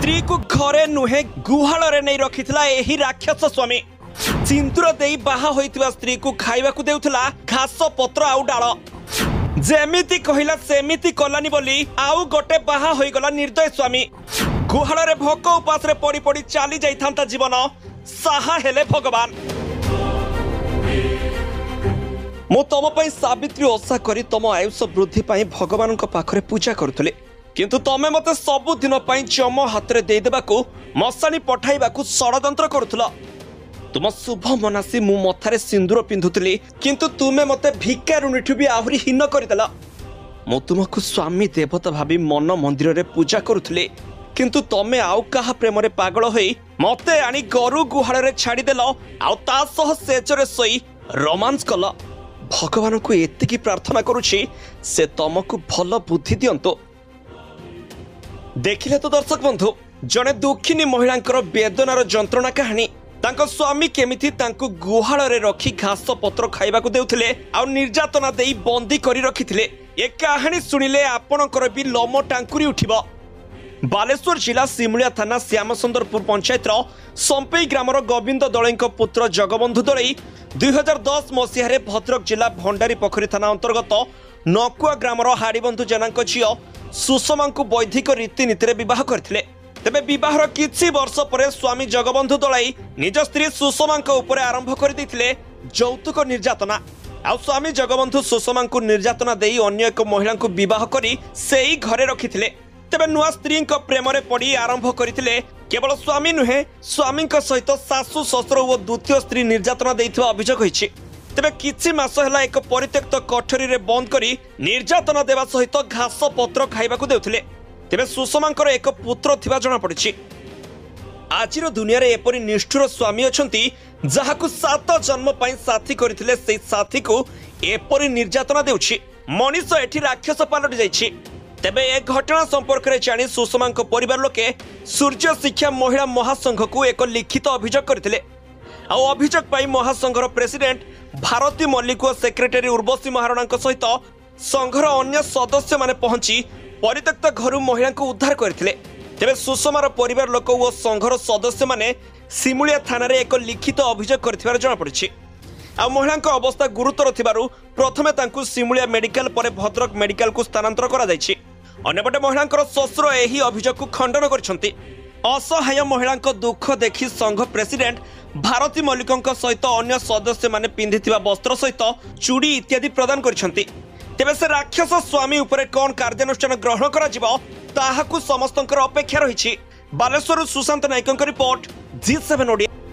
स्त्री को घरे नुहे गुहाल नहीं रखिथिला एही राक्षस स्वामी सिंदूर देई बाहा होइतिबा स्त्री को खाइबा को देउथला घास पत्र आउ डाल जेमिति कहिला सेमिति कलानी बोली आउ गोटे बाहा होइगला निर्दय स्वामी गुहाल रे भोक उपास रे पड़ी पड़ी चाली जाइथांता जीवन साहा हेले भगवान मु तुम पई सावित्री ओषा करी तुम आयुष वृद्धि पई भगवान को पाखरे पूजा करुथले किंतु तमे मते सब दिन पई जम हाथ रे दे देबा को मसानी पठाइबा को षडयंत्र करुथला तुम शुभ मनासी मु मथारे सिंदूर पिंधुतली किंतु तुमे मते भिकारुणीठु भी आहुरी हीन करदेला मु तुमको स्वामी देवता भाभी मन मंदिर रे पूजा करुथले किंतु तमे आउ कहा प्रेम रे पागल होई मते आनी गरु गुहाल रे छाड़ी देलो आउ ता सह सेचरे सोई रोमांस कला भगवान को एतिकी प्रार्थना करुछि से तुमको भल बुद्धि दियंतो देखिले तो दर्शक बंधु जने दुखिनी महिलांकर वेदनार जंत्रणा कहानी तांको स्वामी केमिति तांको गुहाल रे रखी घास पत्र खाइबा को देउथिले आ निर्यातना देई बंदी करी रखिथिले ए कहानी सुनिले आपणकर भी लोम टांकुरी उठिबो बालेश्वर जिला सिमुलिया थाना श्यामसुंदरपुर पंचायत संपेई ग्रामर गोविंद दलई पुत्र जगबंधु दलई 2010 मसीह भद्रक जिला भंडारी पोखरी थाना अंतर्गत नकुआ ग्रामर हाड़ीबंधु जेना झील सुषमा को वैधिक रीतिनीति विवाह करथिले तेबे विवाहर किछि वर्ष पर स्वामी जगबंधु दलई निज स्त्री सुषमा उपर आरंभ कर देथिले यौतुक निर्यातना आ स्वामी जगबंधु सुषमा को निर्यातना देई अन्य एक महिला को विवाह करी सेई घरे रखिथिले तेबे नुआ स्त्री प्रेम रे पड़ी आरंभ करथिले केवल स्वामी नुहे स्वामी सहित सासु ससुर और द्वितीय स्त्री निर्यातना देइथिबा अभियोग होइछि तेबे किछि मास हला एक परित्यक्त कोठरी रे बंद करी निर्यातना देवा सहित घास पत्र खाइबा को देउथिले तेबे सुषमांकर एक पुत्र थिबा जणा पड़िछि आजिर दुनिया रे एपरि निष्ठुर स्वामी अछंती जहाकु 7 जन्म पई साथी करथिले सेई साथी को एपरि निर्यातना देउछि मनीष एठी राक्षस पालट जाइछि तेबे ए घटना संपर्क में जानी सुषमा परिवार लोके सूर्य शिक्षा महिला महासंघ को एक लिखित अभियोग करथिले आ अभियोग पाई महासंघर प्रेसिडेंट भारती मल्लिक और सेक्रेटरी उर्वशी महाराणा सहित संघर अन्य सदस्य माने पहुंची परित्यक्त घर महिला को उद्धार करथिले तेबे सुषमार परिवार लोक और संघर सदस्य माने सिमुलिया थाना रे एक लिखित अभियोग करथिबार जणा पड़िछि आ महिला अवस्था गुरुतर थिबारु प्रथमे तांकु सिमुलिया मेडिकल पर भद्रक मेडिकल को स्थानांतर करा जायछि अन्यपटे महिला ससुर एही अभियोग को खंडन करछंती असहाय महिला दुख देखि संघ प्रेसिडेंट भारती मल्लिक सहित अन्य सदस्य माने पिंधिथिबा वस्त्र सहित चूड़ी इत्यादि प्रदान करछंती तेबे से राक्षस स्वामी उपरे कोन कार्यानुष्ठान ग्रहण करा जिवो ताहाकु समस्तंकर अपेक्षा रहिछि बालेश्वर सुशांत नायकଙ୍କ रिपोर्ट G7 ओडिया।